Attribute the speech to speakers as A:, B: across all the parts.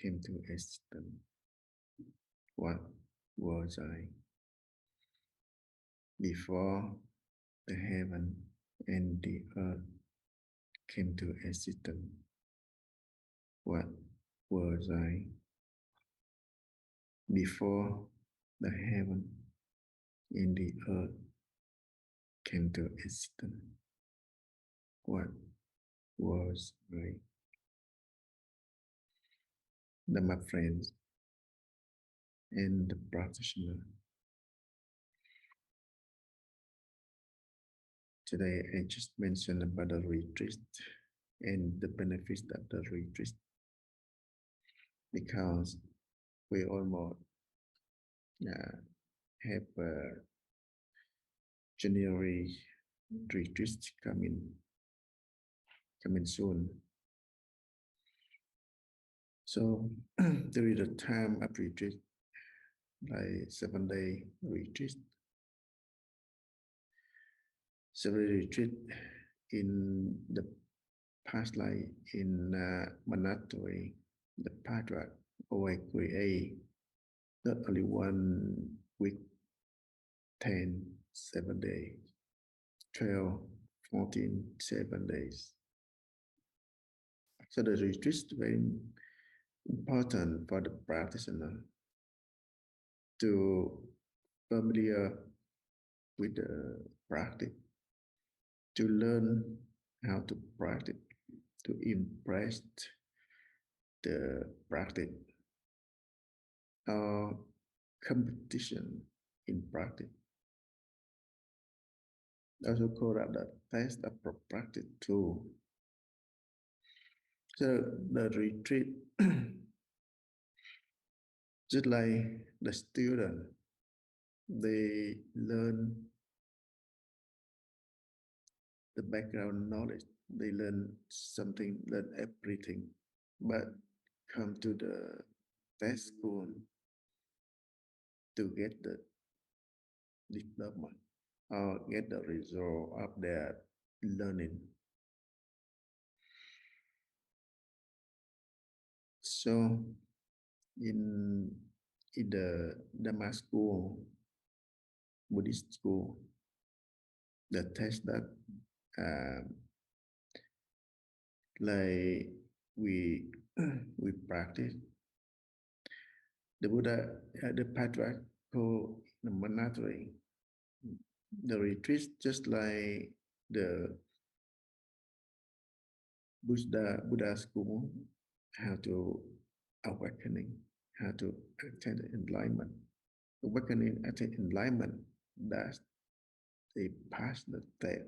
A: came to existence. What was I? Before the heaven and the earth came to existence, what was I? Before the heaven and the earth came to existence, what was I? My friends and the practitioner. Today I just mentioned about the retreat and the benefits of the retreat, because we almost have a January retreat coming soon. So there is a time of retreat, like 7-day retreat. 7-day retreat in the past life in monastery, the patriarch always create not only 1 week, 10, 7 days, 12, 14, 7 days. So the retreat is very important for the practitioner to familiar with the practice, to learn how to practice, to impress the practice, or competition in practice. Also called that the test of practice too. So the retreat, just like the student, they learn the background knowledge, they learn something, learn everything, but come to the test school to get the diploma or get the result of their learning. So in the Dharma school, Buddhist school, the test that like we practice, the Buddha, the patriarch called the monastery, the retreat, just like the Buddha school, how to awakening, how to attain enlightenment. Awakening, attain enlightenment, that's they pass the test.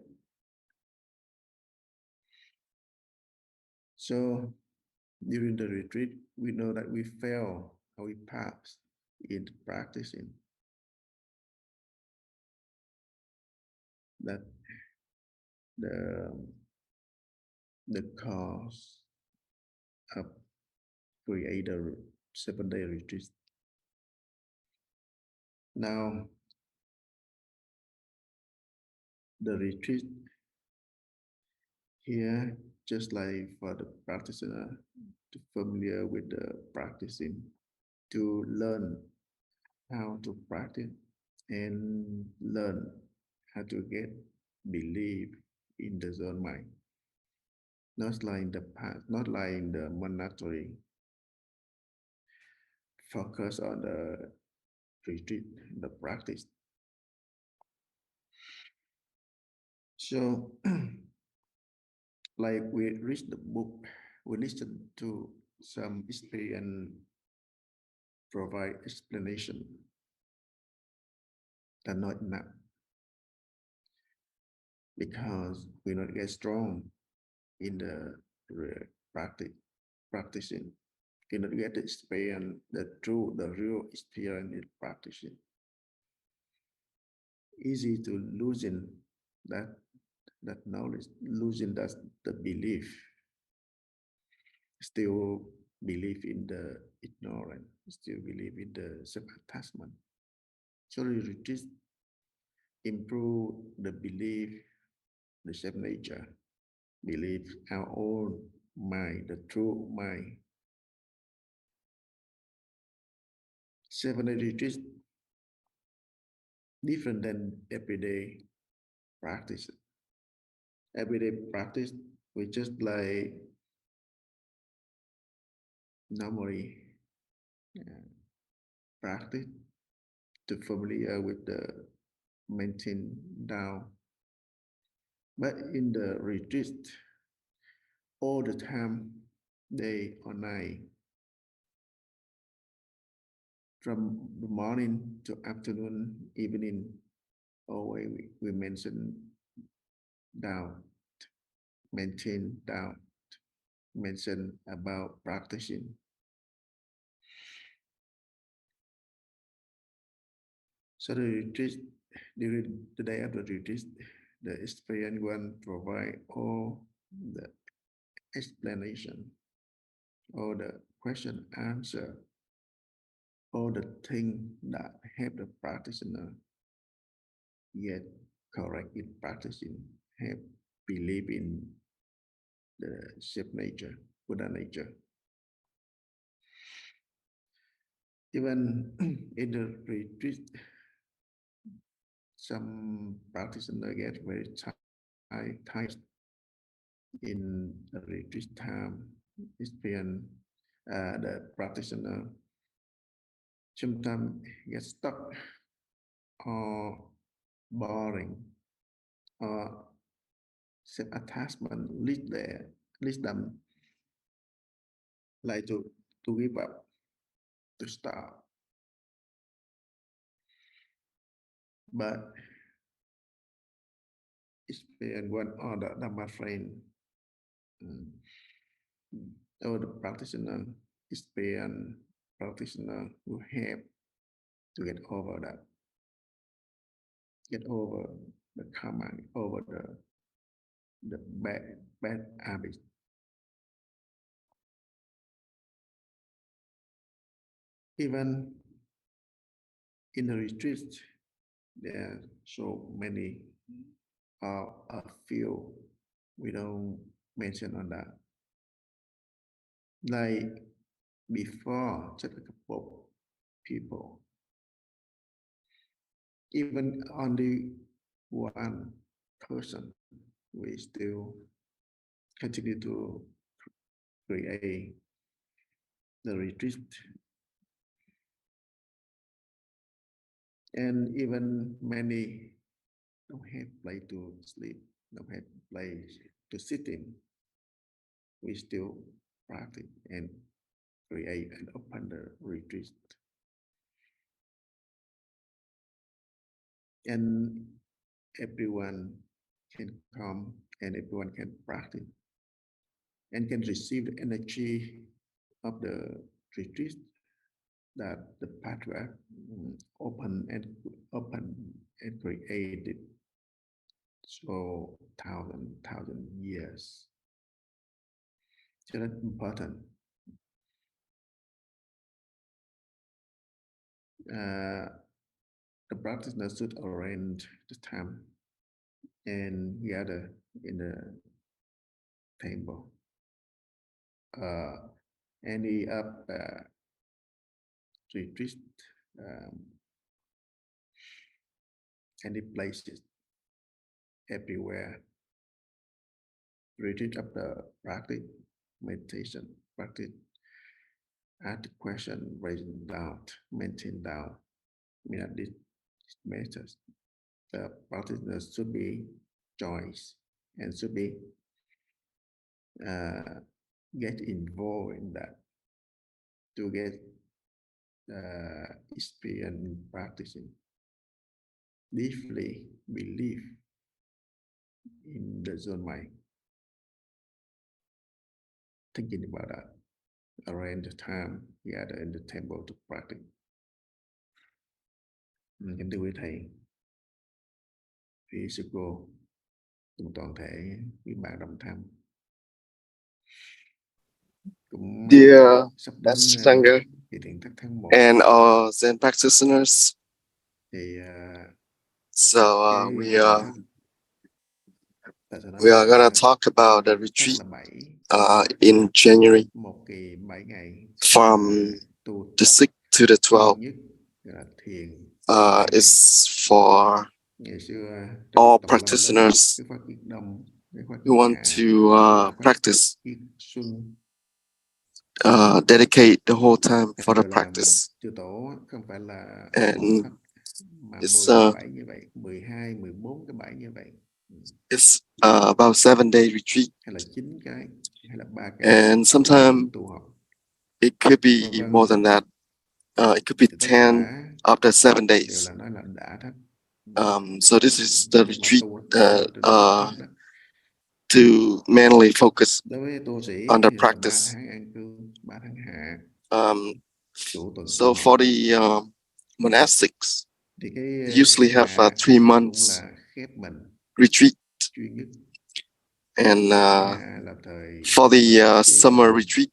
A: So during the retreat, we know that we fail or we pass in practicing. That the cause of create a 7-day retreat. Now, the retreat here, just like for the practitioner, to familiar with the practicing, to learn how to practice and learn how to get belief in the zone mind. Not like in the past, not like in the monastery. Focus on the retreat, the practice. So, like we read the book, we listen to some experience, provide explanation. That's not enough, because we not get strong in the practicing. You not get the experience, the real experience in practicing. Easy to losing that knowledge, losing the belief, still believe in the ignorance, still believe in the self-attachment. So the retreat improve the belief, the self-nature, believe our own mind, the true mind, 7 retreats different than everyday practice. Everyday practice, we just like normally practice to familiar with the maintain down. But in the retreat, all the time, day or night, from the morning to afternoon, evening, always we mention down, maintain down, mention about practicing. So the retreat, during the day of the retreat, the experienced one provide all the explanation, all the question answer, all the things that help the practitioner get correct in practicing, help believe in the shape nature, Buddha nature. Even in the retreat, some practitioners get very tight in the retreat time. Experience the practitioner sometimes get stuck or boring or self-attachment leads them like to give up, to stop. But experience one other Dharma friend or the practitioner experience practitioner who help to get over that, get over the karma, over the bad habits. Even in the retreat, there are so many a few we don't mention on that. Like before, just a couple of people, even only one person, we still continue to create the retreat. And even many don't have place to sleep, don't have place to sit in. We still practice and create and open the retreat. And everyone can come and everyone can practice and can receive the energy of the retreat that the pathway open and created so thousand years. So that's important. The practitioner should arrange the time and gather in the temple. Any up retreat, any places, everywhere. Retreat of the practice, meditation, practice, ask the question, raising doubt, maintain doubt. This matters. The practitioner should be choice and should be get involved in that to get experience in practicing. Deeply believe in the zone mind. Thinking about that. Around the time gather in the temple to practice. Kính thưa quý thầy, quý sư cô, cùng toàn thể quý bạn đồng tham cũng
B: Dear
A: sắp đến
B: Master Sangha
A: kỳ thiện thất tháng 1
B: and our Zen practitioners,
A: thì
B: so
A: cái
B: we
A: thiện
B: are
A: thất
B: gonna talk about the retreat in January
A: một kỳ 7 ngày
B: from the 6th to the 12
A: nhất là thiền.
B: is for
A: Ngày xưa
B: all
A: trong tụng làm lớn
B: practitioners
A: cái Pháp Yết Đông, cái Pháp
B: who
A: Yết
B: want
A: Hạ,
B: to
A: Pháp
B: practice,
A: Yết Xuân.
B: dedicate the whole time for the
A: Đều là
B: practice.
A: chư tổ không phải là
B: And
A: một thất mà
B: it's
A: 10 cái bãi như vậy, 12, 14 cái bãi như vậy.
B: it's about 7-day retreat,
A: Hay là 9 cái, hay là 3 cái.
B: and sometimes
A: tụ họp.
B: it could be
A: Vâng.
B: more than that. It could be
A: Thì tất
B: 10
A: cả
B: of the 7
A: đều
B: days.
A: là nói là đã thất.
B: So this is the
A: Lúc mà
B: retreat
A: tu trên thất đó.
B: to mainly focus
A: Đối với tu sĩ
B: on the
A: thì là 3
B: practice.
A: tháng an cư, 3 tháng hạ, chủ tuần
B: So
A: tu
B: for
A: học.
B: the monastics,
A: Thì cái
B: they usually have
A: hạ
B: 3
A: cũng
B: months
A: là khép mình
B: retreat,
A: duy nhất.
B: and
A: Hạ là thời
B: for the
A: chế
B: summer
A: tịnh,
B: retreat,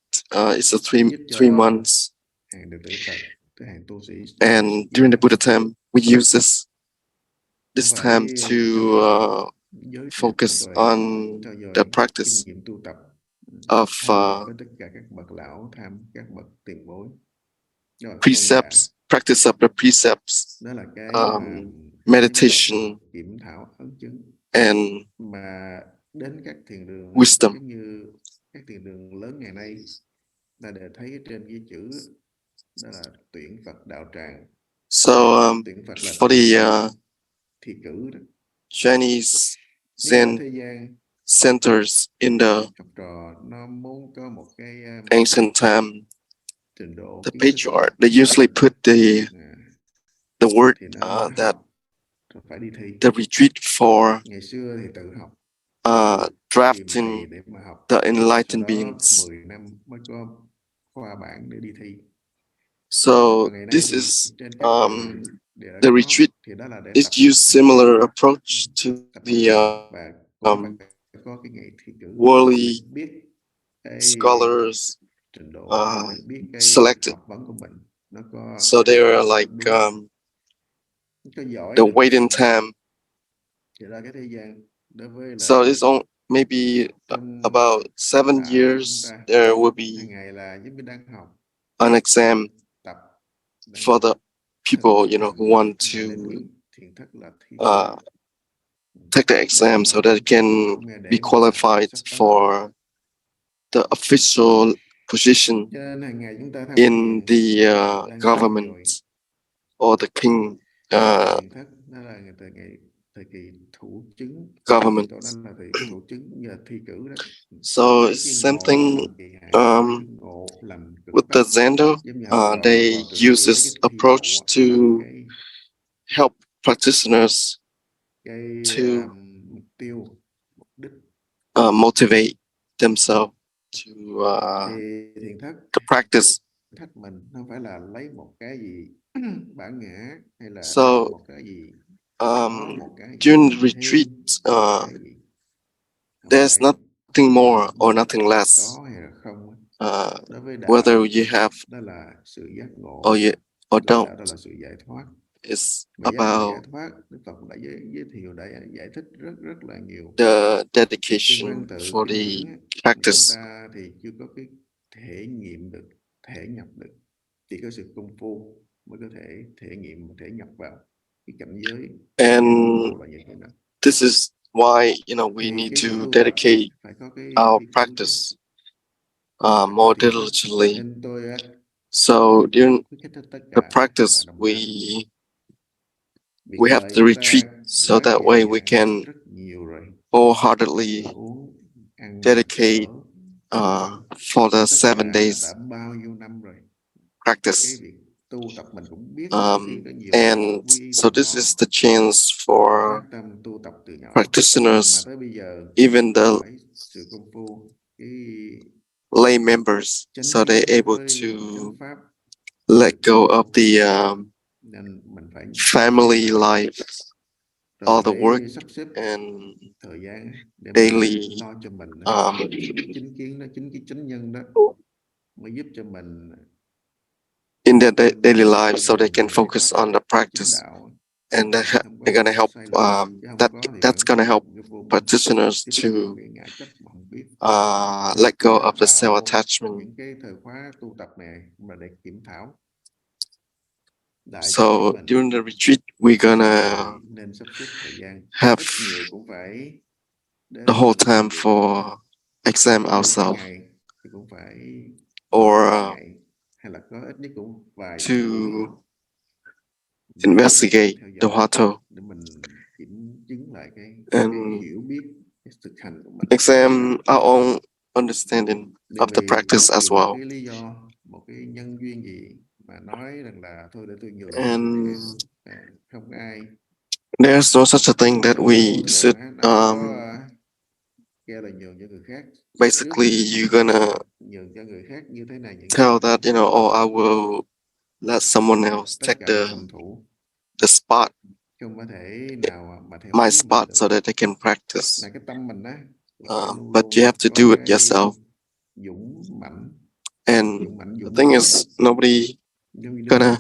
B: it's a
A: duy nhất
B: three
A: cho
B: months.
A: hàng đệ tử Phật, tới hàng tu sĩ.
B: And during the Buddha time, we use this
A: Không
B: time
A: phải
B: to
A: giới thiệu
B: focus
A: tuệ,
B: on
A: cho dời
B: the
A: kinh
B: practice
A: nghiệm tu tập,
B: of
A: tham với tất cả các bậc lão tham, các bậc tiền bối. Rồi,
B: precepts, practice of the precepts,
A: đó là cái mà
B: meditation,
A: kiểm thảo ấn chứng.
B: and
A: Mà đến các thiền đường
B: wisdom.
A: giống như các thiền đường lớn ngày nay ta đều thấy trên ghi chữ đó là tuyển Phật đạo tràng.
B: So
A: Tuyển Phật là
B: for the
A: thi cử đó.
B: Chinese
A: Nhưng mà ở
B: Zen
A: thế gian,
B: centers in the
A: học trò nó muốn có một cái
B: ancient time,
A: trình độ
B: the
A: kiến thức
B: patriarch, they usually put the word
A: thì nó
B: that
A: học, rồi phải đi thi.
B: the retreat for
A: Ngày xưa thì tự học, tìm
B: drafting
A: thầy để mà học.
B: the
A: Sau
B: enlightened
A: đó
B: beings.
A: 10 năm mới có khoa bản để đi thi.
B: So
A: Còn ngày nay
B: this
A: thì
B: is
A: trên các thiền đường đều đã
B: the
A: có,
B: retreat
A: thì đó là để
B: is
A: tập
B: used
A: học
B: similar approach to
A: tập
B: the
A: hành, và cũng phải có cái ngày thi cử
B: worldly
A: để biết cái
B: scholars
A: trình độ, để biết cái
B: selected.
A: học vấn của mình nó có
B: So they are like
A: có giỏi
B: the
A: được hay
B: waiting
A: không.
B: time.
A: Thì ra cái thế gian đối với
B: So
A: là
B: it's on maybe
A: trong
B: about 7
A: đạo chúng
B: years
A: ta,
B: there will
A: hàng
B: be
A: ngày là giống như đang học
B: an exam
A: tập
B: for the people who want to
A: thiền thất là thi
B: take the exam so that they can be qualified for the official position
A: cho nên hàng ngày chúng ta tham
B: in
A: thiền
B: the
A: đang
B: government
A: rồi.
B: or the king
A: Thiền thất đó là thời kỳ thủ chứng,
B: government.
A: đó là thời thủ chứng nhờ thi cử đó.
B: So it's same thing with the Zendo. They use this approach to help practitioners to
A: mục tiêu, mục đích.
B: Motivate themselves to
A: thiền thất
B: practice.
A: thất mình không phải là lấy một cái gì bản ngã hay là
B: So
A: một cái gì
B: during the retreat, there's nothing more or nothing less. Whether you have
A: đó là sự giác ngộ,
B: or don't,
A: đó là sự giải thoát.
B: it's
A: giải
B: about
A: thoát, Đức Phật đã giới thiệu, đã giải thích rất là nhiều.
B: the dedication for the practice.
A: Chúng ta thì chưa có cái thể nghiệm được, thể nhập được, chỉ có sự công phu mới có thể thể nghiệm, thể nhập vào cái cảnh giới.
B: And
A: Là như thế nào.
B: this is why we need to dedicate our practice more diligently. So during the practice, we have to retreat so that way we can wholeheartedly dedicate for the 7 days practice. And so this is the chance for practitioners, even the lay members, so they're able to let go of the family life, all the work and daily in their daily life, so they can focus on the practice, and they're gonna help that's gonna help practitioners to let go of the self-attachment. So during the retreat, we're gonna have the whole time for exam ourselves or to investigate the Huatou and examine our own understanding of the practice as well. And there's no such a thing that we should basically you're gonna tell that, oh, I will let someone else take the spot, my spot, so that they can practice. But you have to do it yourself. And the thing is, nobody gonna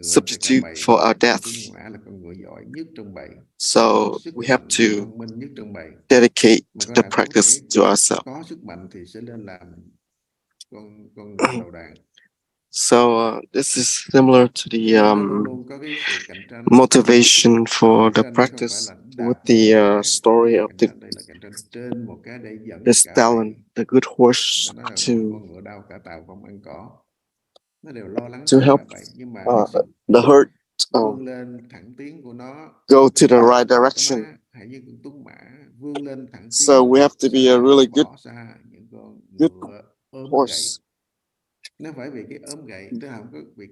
B: substitute for our death. So we have to dedicate the practice to ourselves. So this is similar to the motivation for the practice with the story of the stallion, the good horse, to help the herd go to the right direction. So we have to be a really good horse.
A: Nó phải vì cái ốm gậy, tức không có vì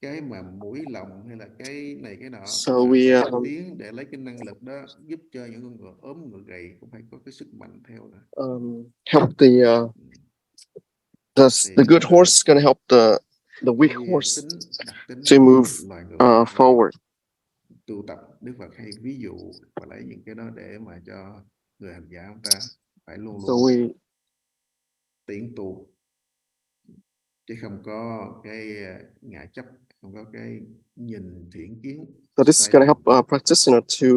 A: cái mà mũi lòng hay là cái này cái nọ.
B: So we
A: tiến để lấy cái năng lực đó giúp cho những con ngựa ốm ngựa gầy cũng phải có cái sức mạnh theo đó.
B: Help the good horse gonna help the weak horse to move forward.
A: Tu tập Đức Phật hay ví dụ và lấy những cái đó để mà cho người hành giả chúng ta phải luôn luôn tiến tu, chứ không có cái ngã chấp, không có cái nhìn thiển kiến.
B: So this is gonna help practitioner to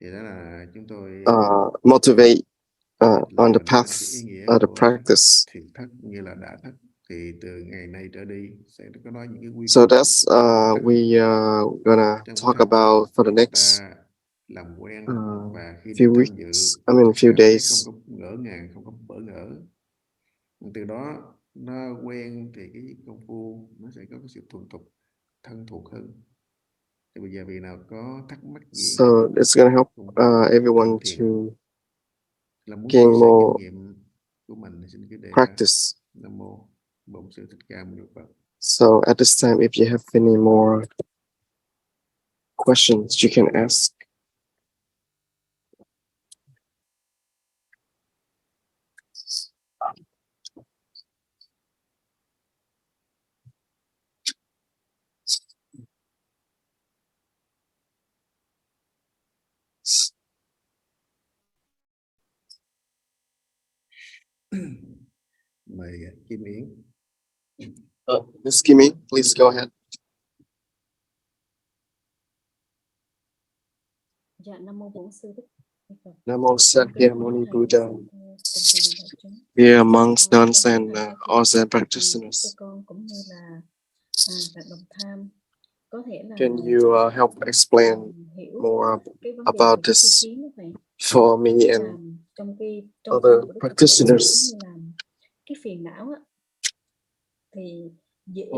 A: thì đó là chúng tôi
B: motivate on the path of the practice.
A: Thiền thất như là đã thất, thì từ ngày nay trở đi sẽ có nói những cái quy.
B: So that's we gonna talk about for the next
A: làm quen và khi
B: few weeks, I mean few days.
A: Không có ngỡ ngàng, không có bỡ ngỡ. Từ đó nó quen thì cái công phu nó sẽ có cái sự thuần thục, thân thuộc hơn. Thì bây giờ vì nào có thắc mắc gì,
B: so it's gonna help everyone to gain more practice.
A: Nam mô Bổn Sư Thích Ca Mâu Ni Phật.
B: So at this time, if you have any more questions, you can ask.
A: Mời Kim Yến.
B: Ms. Kimi, please go ahead.
C: Dạ, Nam mô Bổn Sư Thích Phật.
B: Namo Sakyamuni Buddha. Dear monks, nuns, and all Zen practitioners.
C: Con cũng như là bạn đồng tham có thể là.
B: Can you help explain more about this for me and other practitioners?
C: Cái phiền não á, thì dễ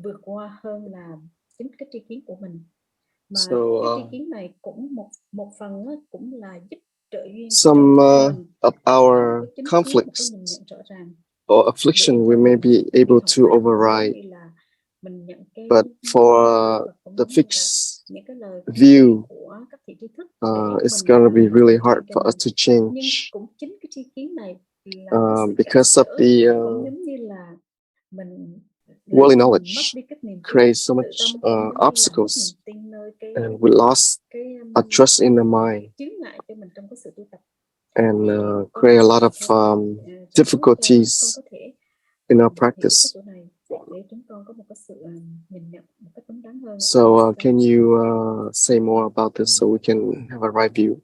C: vượt qua hơn là chính cái tri kiến của mình. Mà cái tri kiến này cũng một phần cũng là giúp trợ duyên.
B: Some of our conflicts or affliction we may be able to override, but for the fixed view, it's gonna be really hard for us to change. Because of the worldly knowledge creates so much obstacles, and we lost our trust in the mind and create a lot of difficulties in our practice. So can you say more about this so we can have a right view?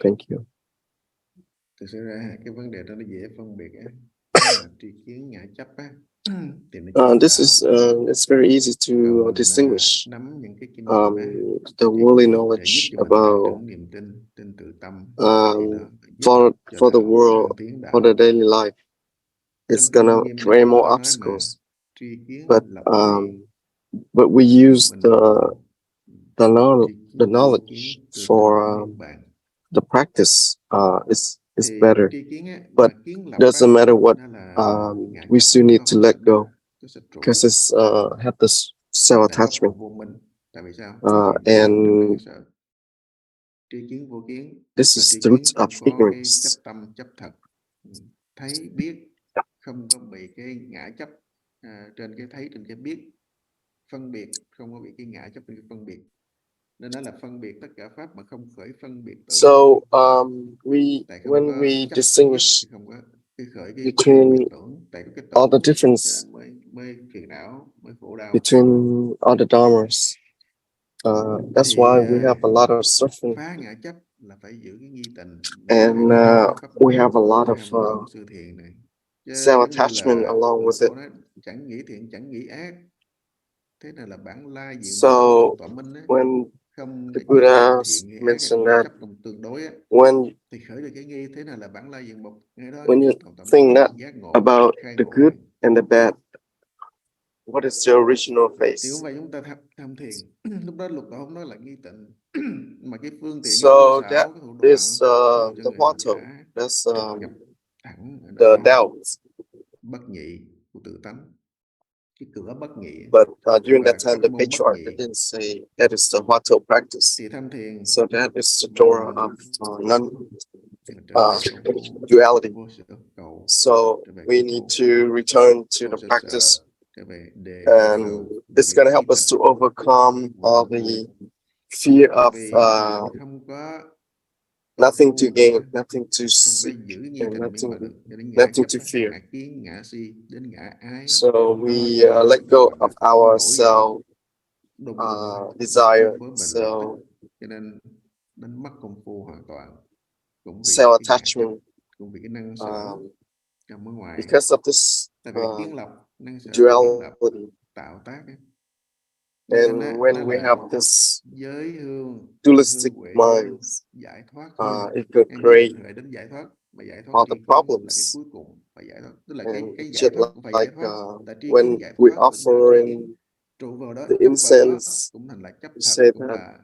B: Thank you.
A: Thực sự ra cái vấn đề đó nó dễ phân biệt tri kiến ngã chấp á, thì nó
B: This is it's very easy to distinguish
A: nắm những cái kinh nghiệm á,
B: the worldly
A: để giúp
B: knowledge
A: cho mình tăng
B: about
A: trưởng niềm tin, tin tự tâm, thì nó giúp cho
B: for the
A: đạo
B: world,
A: thăng tiến
B: for
A: đạo.
B: the daily life. It's
A: Trong kinh
B: gonna
A: Nghiêm Minh
B: create
A: cũng
B: more
A: có nói mà
B: obstacles,
A: tri kiến
B: but
A: lập vị,
B: we use
A: mình
B: the
A: tri kiến vô
B: knowledge
A: kiến từ
B: for
A: niết bàn.
B: the practice is
A: Thì
B: better,
A: tri kiến á,
B: but
A: mà kiến lập
B: doesn't matter what
A: nó là ngã
B: we
A: chấp,
B: still
A: nó
B: need
A: có
B: to
A: hậu
B: let
A: tánh,
B: go
A: có sự trụ,
B: because it's have this self
A: tại mất
B: attachment
A: vô minh. Tại vì sao?
B: and
A: Trong sợ tri kiến vô kiến
B: this
A: là
B: is
A: tri
B: the root
A: kiến
B: of
A: không có cái
B: ignorance.
A: chấp tâm chấp thật, thấy biết không có bị cái ngã chấp trên cái thấy, trên cái biết, phân biệt không có bị cái ngã chấp trên cái phân biệt, nên nó là phân biệt tất cả pháp mà không khởi phân biệt tưởng.
B: So when we distinguish
A: không có cái khởi cái
B: between
A: phân biệt tưởng, tại có cái
B: all the
A: tưởng
B: difference
A: mới phiền não, mới khổ đau.
B: between all the dharmas, that's why we have a lot of suffering,
A: phá ngã chấp là phải giữ cái nghi tình,
B: and we have a lot of
A: sư thiền này.
B: self attachment along with it.
A: Nói, chẳng nghĩ thiện chẳng nghĩ ác, thế này là bản lai diện
B: So
A: tọa minh ấy.
B: when
A: Không
B: the Buddha mentioned that
A: tương đối ấy,
B: when
A: thì khởi được cái nghi thế nào là bản lai diện mục,
B: when you think that about the good and the bad, what is the original
A: thì
B: face?
A: cũng vậy, chúng ta tham thiền lúc đó lục đạo không nói là nghi tịnh mà cái phương tiện,
B: So
A: cái
B: that
A: thủ đoạn
B: is the Huatou, that's
A: nhập thẳng
B: the doubt.
A: bất nhị của tự tánh, cái cửa bất nhị.
B: But during
A: và
B: that time, the
A: pháp môn bất
B: patriarch
A: nhị.
B: didn't say that is the Huatou practice.
A: Thì tham thiền
B: So that is the door of duality.
A: vô sự cầu,
B: So we need to return to the practice, and it's going to help us to overcome all the fear of
A: không có
B: nothing to gain, nothing to
A: không có
B: seek,
A: giữ nghi
B: and
A: tình miếng mà được,
B: nothing to fear.
A: ngã kiến, ngã si, đến ngã ái.
B: So we let go of our self desire, so
A: cho nên đánh mất công phu hoàn toàn, cũng vì
B: self attachment,
A: cũng vì cái năng sở trong ở ngoài,
B: because of this
A: tại vì kiến lập năng sở
B: duality.
A: tạo tác ấy.
B: And when we have this
A: giới hương,
B: dualistic mind,
A: giải thoát
B: it could create
A: đến giải thoát, mà giải thoát
B: all the problems.
A: là cái cuối cùng phải giải thoát, tức là cái giải
B: just
A: thoát cũng phải giải
B: like
A: thoát.
B: when we offering
A: trụ vào đó,
B: the
A: chấp vào đó,
B: incense,
A: cũng thành là chấp thật,
B: say
A: cũng
B: that
A: là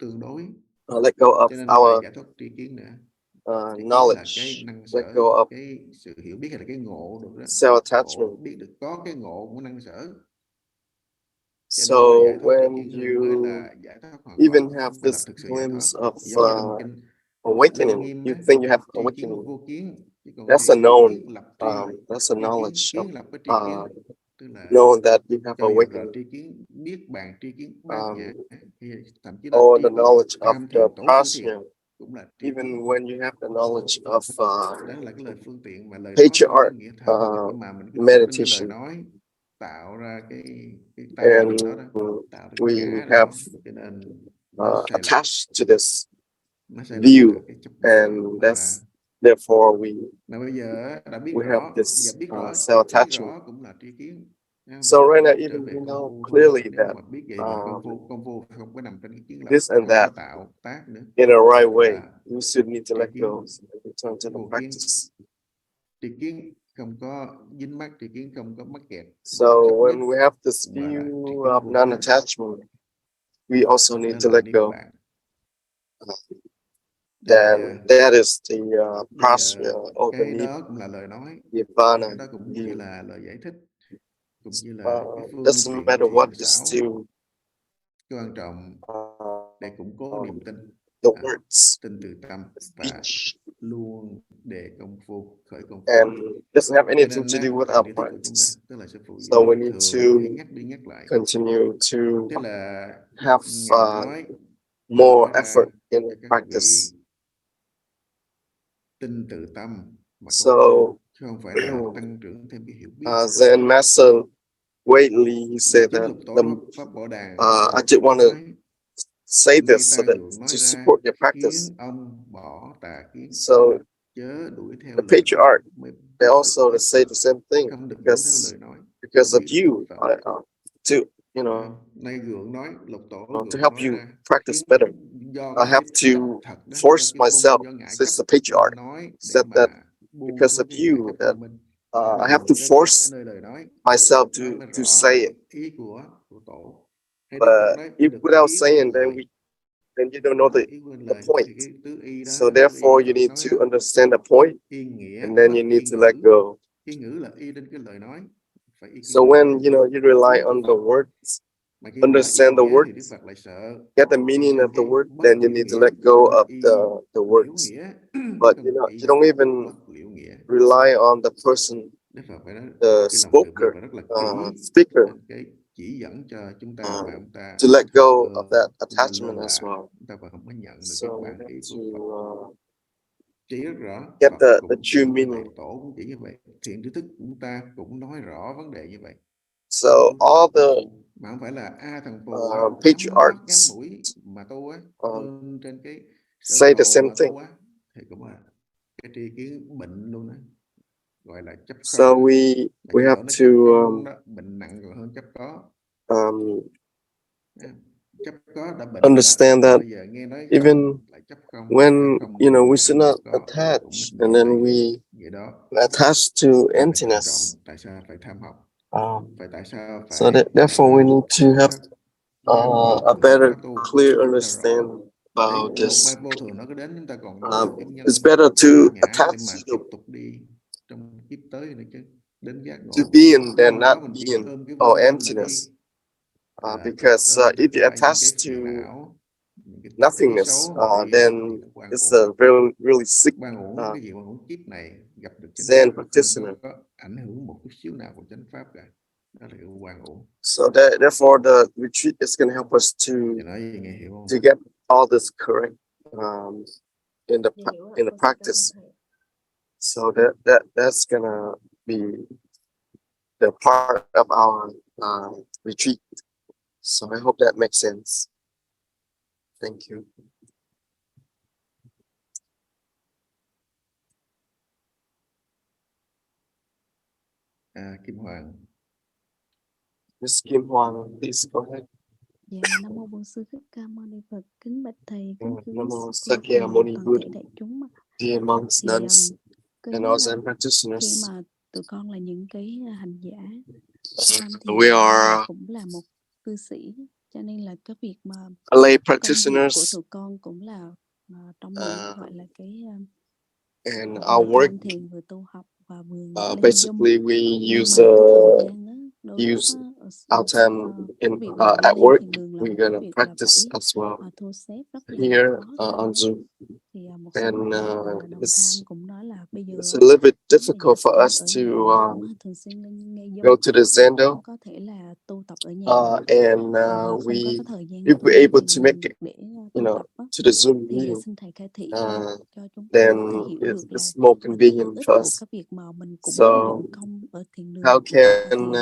A: tương đối.
B: let go of
A: cho nên
B: our
A: giải thoát tri kiến nữa.
B: knowledge, let go of
A: cái sự hiểu biết hay là cái ngộ được đó.
B: self attachment.
A: Biết được có cái ngộ của năng sở.
B: So when you even have this glimpse of awakening, you think you have awakening. That's a known. That's a knowledge of knowing that you have awakening. Or the knowledge of the prajna. Even when you have the knowledge of patriarch meditation, and we have attached to this view, and that's therefore we have this self-attachment. So right now, even we know clearly that this and that in a right way, we still need to let go and return to the practice. So when we have this view of non-attachment, we also need to let go. Then that is the prajna or the nirvana view. Doesn't matter what is still the words, speech, and doesn't have anything to do with our practice. So we need to continue to have more effort in practice. So Zen Master Lately, he said that I just want to say this so that to support your practice. So
A: chớ đuổi theo
B: the
A: lời
B: patriarch,
A: nói.
B: they also say the same thing
A: Không được đuổi theo lời nói.
B: because of you, to you know,
A: Nay Gượng nói, Lục Tổ
B: to
A: Gượng
B: help
A: nói
B: you
A: ra,
B: practice
A: khiến
B: better.
A: do
B: I have
A: cái chấp
B: to
A: thật đó,
B: force
A: do cái
B: myself,
A: do ngại
B: since
A: chấp
B: the patriarch
A: nói để
B: said
A: mà
B: that
A: buông
B: because
A: xuống
B: of
A: cái ngại
B: you
A: chấp
B: that
A: của mình.
B: I have to
A: Đến
B: force
A: nơi lời nói
B: myself
A: nói mới
B: to
A: rõ
B: say it.
A: ý của Tổ. Hay Đức Phật
B: But
A: nói
B: if
A: được
B: without
A: ý
B: saying,
A: quên lời.
B: then you don't know
A: Ý quên
B: the
A: lời
B: point.
A: thì cái tứ y đó,
B: So
A: tứ y
B: therefore,
A: Đức
B: you
A: Phật
B: need
A: nói
B: to
A: đó,
B: understand the point,
A: y nghĩa
B: and then
A: bất
B: you need
A: y
B: to let
A: ngữ.
B: go.
A: Y ngữ là y trên cái lời nói, phải y cái
B: So
A: ngữ.
B: when you rely on the words,
A: Mà khi
B: understand the
A: nói y nghĩa thì Đức
B: words,
A: Phật lại sợ
B: get the meaning of the word,
A: bất
B: then you
A: liễu
B: need to
A: nghĩa,
B: let go of
A: y
B: the
A: liễu
B: words.
A: nghĩa,
B: But
A: không
B: you
A: y
B: don't even
A: bất liễu nghĩa.
B: rely on the person,
A: Đức Phật phải nói
B: the
A: cái lòng từ bi
B: spoker,
A: phải rất là kỹ
B: speaker,
A: trên cái chỉ dẫn cho chúng ta mà chúng ta
B: to let go of that
A: chúng ta
B: attachment
A: lơ
B: as
A: là,
B: well.
A: chúng ta vẫn không có nhận được
B: So
A: cái
B: we
A: bản
B: have
A: ý của Phật.
B: to
A: Chỉ rất rõ
B: get
A: Phật
B: the
A: cũng
B: true
A: chỉ như vậy,
B: meaning.
A: Tổ cũng chỉ như vậy, thiện tri thức của chúng ta cũng nói rõ vấn đề như vậy.
B: So all the
A: Mà không phải là thằng phù nhắm mắt nhắm
B: patriarchs
A: mũi mà tu á, ơn trên cái sở
B: say the
A: cầu
B: same
A: mà
B: thing.
A: tu á, thì cũng là cái tri kiến bệnh luôn đó, gọi là chấp
B: So
A: không.
B: we have
A: nó
B: to
A: chấp không đó, bệnh nặng còn hơn chấp có. Chấp có đã bệnh
B: understand
A: rồi đó.
B: that
A: Bây giờ nghe nói
B: even
A: không, lại chấp không,
B: when
A: không
B: we
A: lại
B: should
A: chấp
B: not
A: có,
B: attach,
A: cũng
B: and
A: vậy
B: then
A: vậy.
B: we
A: Vậy đó.
B: attach to
A: Phải thận
B: emptiness.
A: trọng, tại sao phải tham học? Phải tại sao phải
B: So therefore we need to have a better, clear understanding about this.
A: vô thường nó có đến chúng ta còn
B: It's better to attach
A: để mà tiếp tục đi trong kiếp tới nữa chứ, đến giác ngộ.
B: to being than not being or emptiness. Because if you attach to nothingness, then it's a really sick
A: cái gì mà muốn kiếp này gặp được chánh
B: Zen
A: pháp
B: practitioner.
A: không có ảnh hưởng một chút xíu nào của chánh pháp cả. Đó là cái quan uổng.
B: So therefore the retreat is going to help us to get all this correct in the practice. So that's gonna be the part of our retreat. So I hope that makes sense. Thank you.
A: Kim Hoàng.
B: Miss Kim Hoàng, please go ahead.
D: Dạ, Nam mô Bổn Sư Thích Ca Mâu Ni Phật, kính bạch thầy, kính thưa
B: Nam mô
D: quý
B: Sakya Muni
D: toàn
B: Buddha,
D: thể đại chúng.
B: dear monks, nuns, and all Zen
D: Khi
B: practitioners.
D: mà tụi con là những cái hành giả
B: We are
D: cũng là một cư sĩ, cho nên là cái việc mà
B: lay
D: công việc của
B: practitioners,
D: tụi con cũng là trong những gọi là cái
B: and
D: vừa
B: our work
D: tham thiền vừa tu học và vừa
B: basically we
D: nhưng
B: use
D: mà cái thời gian đó, đôi lúc
B: our time in
D: việc mà
B: at
D: lên
B: work.
D: thiền đường là
B: We're
D: một cái
B: gonna
D: việc
B: practice
D: là
B: as well
D: phải thu xếp rất là
B: here
D: khó
B: on Zoom,
D: thì một số
B: and
D: bạn đồng tham
B: it's
D: cũng nói là bây giờ
B: a little bit difficult for
D: ở
B: us to
D: nhà cũng thường xuyên lên nghe
B: go to the
D: Zoom,
B: Zendo,
D: cũng có thể là tu tập ở nhà
B: and
D: không có
B: we
D: cái thời gian
B: if we're able to make it,
D: để
B: you
D: tu
B: know,
D: tập
B: to the Zoom
D: thì
B: meeting,
D: xin thầy khai thị cho chúng con
B: then
D: có thể hiểu được là
B: it's more
D: cái lợi
B: convenient
D: ích
B: for
D: của
B: us.
D: cái việc mà mình cũng
B: So
D: dụng công ở thiền đường
B: how can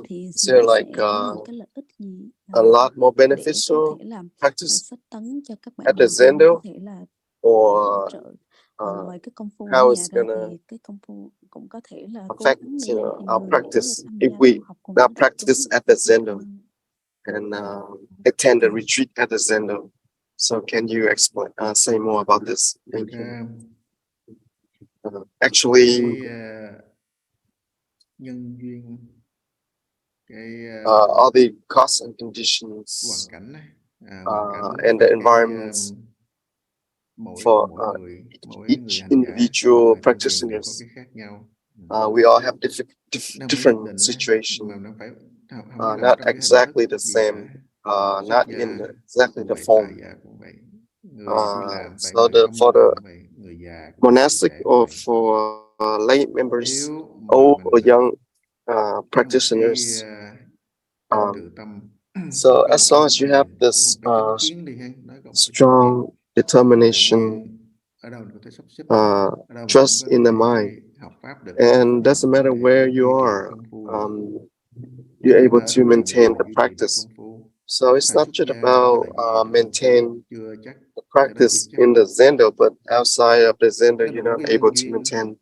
D: thì
B: is
D: nó
B: there
D: sẽ
B: like
D: có những cái lợi ích gì
B: a lot more
D: để có
B: beneficial
D: thể làm
B: practice
D: sách tấn cho các bạn
B: at the
D: đồng tham có
B: Zendo,
D: thể là
B: or
D: hỗ trợ ngoài cái công phu ở
B: how
D: nhà
B: it's
D: ra
B: gonna
D: thì cái công phu cũng có thể là cố
B: affect
D: gắng đi lên thiền
B: our
D: đường để
B: practice
D: tham
B: if
D: gia
B: we
D: tu học cùng
B: now
D: với đại chúng.
B: practice at the Zendo and attend the retreat at the Zendo. So can you explain, say more about this? Thank you. Actually,
A: nhân duyên
B: all the costs and conditions
A: hoàn cảnh
B: and the environments for each individual practitioners. We all have different situations, not exactly the same, not in exactly the form. So for the monastic or for lay members, old or young practitioners, so as long as you have this strong determination, trust in the mind, and doesn't matter where you are, you're able to maintain the practice. So it's not just
A: Xuất gia đó
B: about
A: là gì thì
B: maintain
A: chưa chắc,
B: the
A: cái đó chưa
B: practice
A: chắc.
B: in the zendo, but outside of the zendo,
A: Nó
B: you're
A: đủ
B: not
A: cái
B: able
A: nhân
B: to
A: duyên
B: maintain.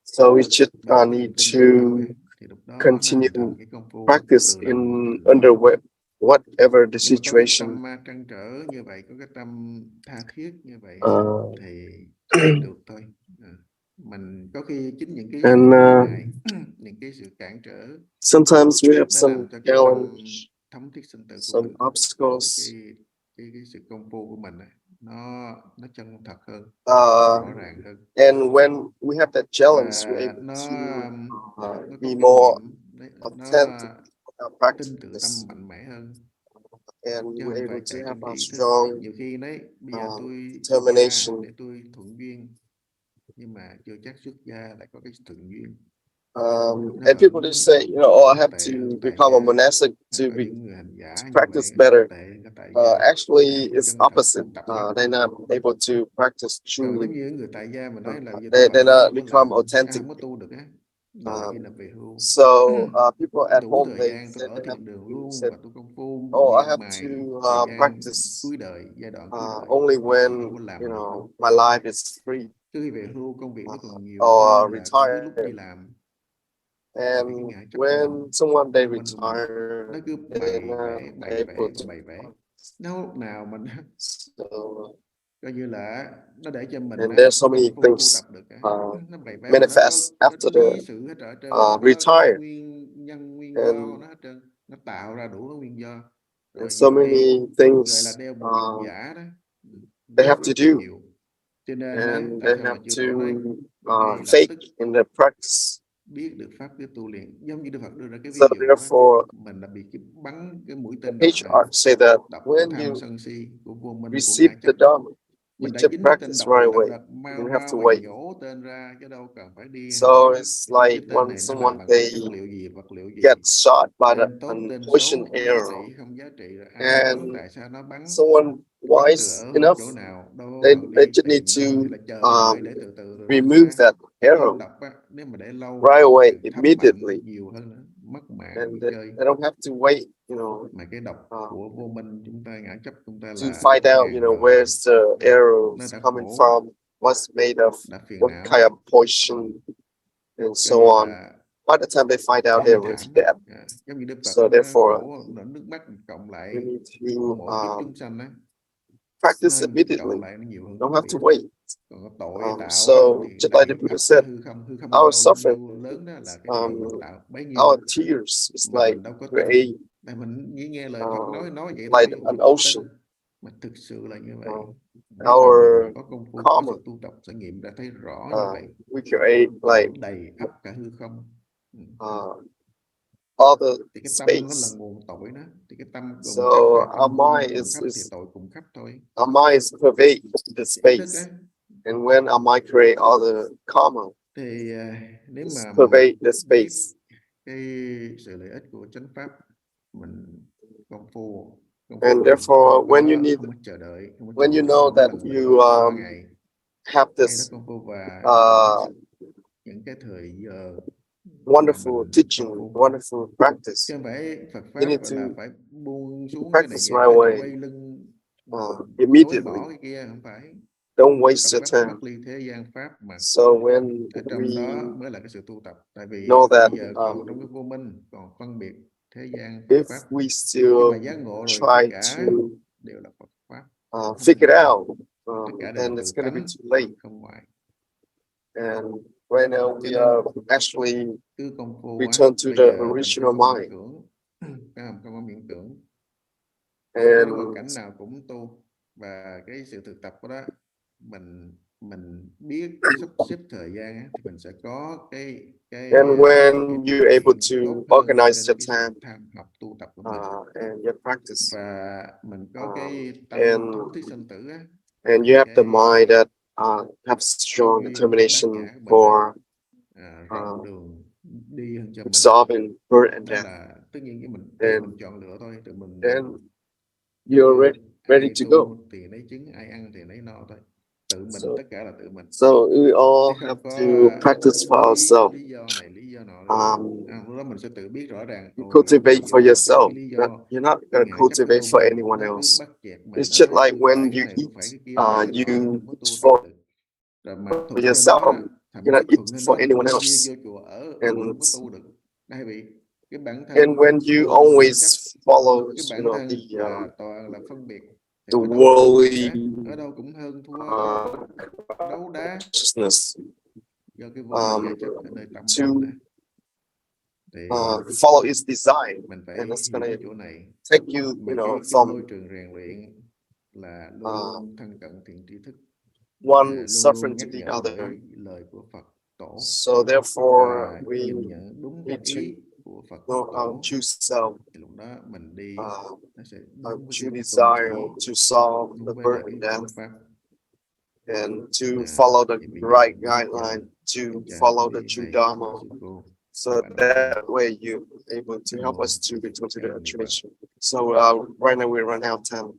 B: So we just
A: và đủ
B: need
A: niềm tin từ tâm
B: to
A: thì lúc đó nó
B: continue
A: hình thành cái công phu
B: practice
A: từ là nguồn
B: in
A: từ đó.
B: under whatever the
A: Nhưng mà có cái
B: situation.
A: tâm trăn trở như vậy, có cái tâm tha thiết như vậy thì mới được thôi. Mình có khi chính những cái
B: And
A: trở ngại, những cái sự cản trở,
B: sometimes we have
A: nó
B: some
A: làm cho cái tâm
B: challenge,
A: thống thiết sinh tử của
B: some
A: mình,
B: obstacles.
A: cái sự công phu của mình này, nó chân thật hơn, rõ ràng hơn.
B: And when we have that challenge, we're able
A: Nó
B: to
A: có
B: be
A: kinh
B: more
A: nghiệm,
B: authentic with our
A: tin tự tâm
B: practice,
A: mạnh mẽ hơn,
B: and
A: chứ
B: we're
A: không
B: able
A: phải
B: to
A: chạy
B: have
A: trên cái
B: a
A: ý thức.
B: strong
A: Nhiều khi đấy, bây giờ tôi xuất gia
B: determination.
A: để tôi thuận duyên, nhưng mà chưa chắc xuất gia lại có cái thuận duyên.
B: And people just say, you know, oh, I have to become a monastic to
A: Có những người hành giả như
B: practice
A: vậy,
B: better.
A: tệ cái tại gia,
B: Actually, it's
A: chân thật
B: opposite.
A: tu tập lắm.
B: They're not able to practice
A: Còn
B: truly.
A: giống như người tại gia mà nói là giờ tôi
B: They
A: ở
B: not
A: tôi có
B: become
A: làm,
B: authentic.
A: không có tu được á, đợi khi là về hưu.
B: So people at
A: Đủ
B: home,
A: thời
B: they
A: gian tôi
B: said
A: ở
B: they have
A: thiền đường
B: to
A: luôn
B: said,
A: và tôi công phu
B: oh, I
A: miệt
B: have
A: mài
B: to
A: thời gian
B: practice
A: cuối đời, giai đoạn cuối đời,
B: only when,
A: không có làm
B: you
A: gì.
B: know, my life is free
A: Trước khi về hưu công việc nó còn nhiều
B: or
A: hơn là cái lúc
B: retire.
A: đi làm.
B: And when someone they
A: nó
B: retire,
A: cứ
B: they're
A: bày
B: not
A: vẽ
B: able
A: và
B: to.
A: bày vẽ. Nó lúc nào mình
B: So,
A: coi như là nó để cho mình
B: and there's so many
A: công phu tu
B: things
A: tập được. Nó bày vẽ mà nó
B: manifest
A: có
B: after
A: bí
B: the
A: sự hết trơn, nó có
B: retire.
A: nguyên nhân nguyên
B: And,
A: do nó hết trơn, nó tạo ra đủ các nguyên do. Rồi
B: and so
A: nhiều khi
B: many
A: người
B: things
A: là đeo buộc giả đó,
B: they have to do,
A: nhiều. Cho nên
B: and
A: tại
B: they
A: sao mà
B: have
A: chư
B: to
A: tổ nói ngay lập
B: fake
A: tức
B: in their practice.
A: biết được pháp cứ tu luyện. Giống như Đức Phật đưa ra cái ví
B: So
A: dụ
B: therefore,
A: mình là bị bắn cái mũi tên độc,
B: Thich say that
A: độc của
B: when
A: tham
B: you
A: sân si, của vô minh, của
B: receive
A: ngã
B: the
A: chấp,
B: Dharma, you
A: mình đã
B: just
A: dính cái tên
B: practice
A: độc
B: right
A: này
B: away.
A: độc
B: You
A: mau
B: have to
A: mau
B: wait.
A: nhổ tên ra, chứ đâu cần phải đi.
B: So it's
A: cái
B: like
A: tên
B: when
A: này nó
B: someone
A: làm bằng
B: they
A: chất liệu gì, vật liệu gì,
B: get shot by
A: tên tốt
B: an
A: tên
B: poison
A: xấu, giá
B: arrow,
A: trị không giá trị, rồi ai
B: and
A: bắn, tại sao nó bắn
B: someone
A: từ
B: wise
A: ở
B: enough,
A: chỗ nào, đâu
B: they
A: cần đi
B: just need
A: tìm đâu, hay là chờ đợi để từ từ rồi nó
B: remove
A: ra.
B: that
A: Cái tên
B: arrow
A: độc nếu mà để lâu
B: right away,
A: càng thấm mạnh
B: immediately,
A: nhiều hơn nữa, mất mạng
B: and
A: đi chơi.
B: they don't have to wait, you know,
A: Mà cái độc của vô minh chúng ta, ngã chấp chúng ta
B: to
A: là
B: find out, you
A: ngàn
B: know,
A: đời,
B: where's the arrows
A: nó đã
B: coming
A: khổ,
B: from, what's made of,
A: đã phiền
B: what
A: não,
B: kind of poison, and so
A: coi như
B: on.
A: là
B: By the time they find out,
A: bi
B: they're already
A: thảm.
B: dead.
A: Giống như Đức Phật
B: So
A: nói
B: therefore,
A: khổ nước mắt cộng lại
B: we need
A: của
B: to
A: mỗi kiếp chúng sanh á,
B: practice
A: nó
B: immediately.
A: cộng lại nó nhiều hơn
B: Don't
A: kiếp
B: have to
A: biển.
B: wait.
A: Còn có tội tạo
B: So
A: thì
B: just
A: lại
B: like the Buddha
A: ập
B: said,
A: cái hư không
B: our
A: bao
B: suffering,
A: nhiêu lớn đó là cái tội mình tạo bấy nhiêu,
B: our tears is
A: mà
B: like
A: mình đâu có tin.
B: great,
A: Tại mình chỉ nghe lời Phật nói vậy
B: like
A: thôi,
B: an
A: mình không
B: ocean.
A: tin. Mà thực sự là như vậy. Nếu mà
B: Our
A: người nào có công phu, có
B: karma,
A: sự tu tập sẽ nghiệm ra thấy rõ như vậy.
B: we create like
A: Đầy ắp cả hư không.
B: all the
A: Thì cái tâm nó là
B: space.
A: nguồn tội đó. Thì cái tâm cùng
B: So
A: khắp,
B: our
A: tâm hương
B: mind
A: cùng
B: is
A: khắp thì tội cùng khắp thôi.
B: our mind is pervade the
A: Ý thức
B: space,
A: á,
B: and when our mind create all the karma,
A: thì nếu mà mình
B: pervade the
A: biết
B: space.
A: cái sự lợi ích của chánh pháp, mình công phu
B: And therefore, when you need,
A: không có chờ đợi, không có
B: when you
A: chờ
B: know
A: đợi
B: that
A: lần
B: you
A: lượt 3 ngày,
B: have
A: hay
B: this
A: nó công phu và những cái thời giờ
B: wonderful
A: mình
B: teaching,
A: công phu.
B: wonderful practice,
A: Chứ không phải Phật
B: you
A: pháp
B: need
A: gọi
B: to
A: là phải buông xuống cái này
B: practice
A: về
B: right
A: hết,
B: away,
A: quay lưng chối
B: immediately.
A: bỏ cái kia, không phải.
B: Don't
A: Phật
B: waste your
A: pháp
B: time.
A: bất ly thế gian pháp mà.
B: So when
A: Ở trong
B: we
A: đó mới là cái sự tu tập. Tại vì
B: know that
A: bây giờ còn trong cái vô minh, còn phân biệt thế gian Phật
B: if
A: pháp.
B: we
A: Nhưng
B: still
A: mà giác ngộ rồi tất
B: try
A: cả
B: to
A: đều là Phật pháp.
B: figure it out,
A: Tất cả đều
B: then
A: là
B: it's
A: từ
B: going to be
A: tánh,
B: too late.
A: không ngoại.
B: And right now we are actually
A: Cứ công phu
B: return to
A: bây
B: the
A: giờ mình
B: original
A: không có miễn
B: mind.
A: cưỡng. Không có miễn cưỡng. Bất
B: And
A: cứ hoàn cảnh nào cũng tu, và cái sự thực tập đó mình biết sắp xếp thời gian á, thì mình sẽ có cái
B: and when
A: cái
B: you're able
A: hiện
B: to
A: tốt hơn
B: organize
A: trên
B: your
A: cái sự
B: time
A: tham học tu tập của mình,
B: and your practice,
A: và mình có cái tâm
B: and
A: thống thiết sinh tử á,
B: you have the
A: cái
B: mind that have strong
A: duyên
B: determination
A: bát nhã của mình
B: for
A: rộng đường đi hơn cho mình.
B: absorbing birth and
A: Đó
B: death,
A: là tất nhiên cái mình
B: and
A: mình chọn lựa thôi, tự mình
B: then you're ready
A: ai
B: to go.
A: tu thì lấy trứng, ai ăn thì lấy no thôi. Tự mình,
B: So,
A: tất cả là tự mình.
B: so we all
A: Chứ
B: have
A: không có
B: to practice for ourselves.
A: lý do này lý do nọ lúc đó mình sẽ tự biết rõ ràng
B: you cultivate for yourself.
A: lý do.
B: You're not gonna
A: Ngài chấp
B: cultivate
A: ngôn
B: for
A: mình
B: anyone
A: nó
B: else.
A: bắt chẹt mà
B: It's
A: nó
B: just
A: nói
B: like
A: không
B: when
A: phải cái
B: you
A: này không phải cái kia,
B: eat,
A: mình
B: you
A: không có tu
B: eat
A: trật
B: for
A: tự. Rồi mà thuận theo
B: yourself.
A: đó thậm
B: You're not
A: chí
B: eat
A: thuận theo
B: for
A: đó thì
B: anyone
A: không
B: else.
A: vô chùa ở
B: And
A: không có tu được. Đây vì cái bản thân
B: and when you
A: vô tự chấp,
B: always follow,
A: cái
B: you
A: bản
B: know,
A: thân là toàn là phân biệt, thì
B: the
A: ở đâu cũng hơn người
B: worldly
A: khác, ở đâu cũng hơn thua, đấu đá
B: consciousness,
A: do cái vô minh vật chất ở nơi tâm
B: to
A: tâm này. Thì
B: follow its design,
A: mình phải
B: and it's
A: hiểu
B: gonna
A: cái chỗ này.
B: take you,
A: Mà
B: you know,
A: cái môi
B: from
A: trường rèn luyện là luôn luôn thân cận thiện tri thức,
B: one
A: luôn
B: suffering
A: luôn
B: to
A: nhắc
B: the
A: nhở
B: other.
A: cái lời của Phật tổ
B: So therefore,
A: và
B: we
A: nhìn nhận đúng
B: need
A: cái
B: to
A: ý của Phật
B: know our
A: tổ.
B: true self,
A: Thì lúc đó mình đi nó sẽ
B: our
A: đúng với
B: true
A: cái tôn
B: desire
A: chỉ,
B: to solve the
A: đúng với lại
B: birth
A: cái
B: and
A: Phật
B: death,
A: pháp.
B: and to follow the
A: Thì bây giờ
B: right
A: mình hướng
B: guideline, to
A: cho
B: follow the
A: vị
B: true
A: thầy
B: Dharma.
A: sư cô
B: So
A: và bạn
B: that way you're able to help us to
A: Nam
B: get to
A: Mô
B: the
A: Như Phật.
B: tradition. So right now we run out of time.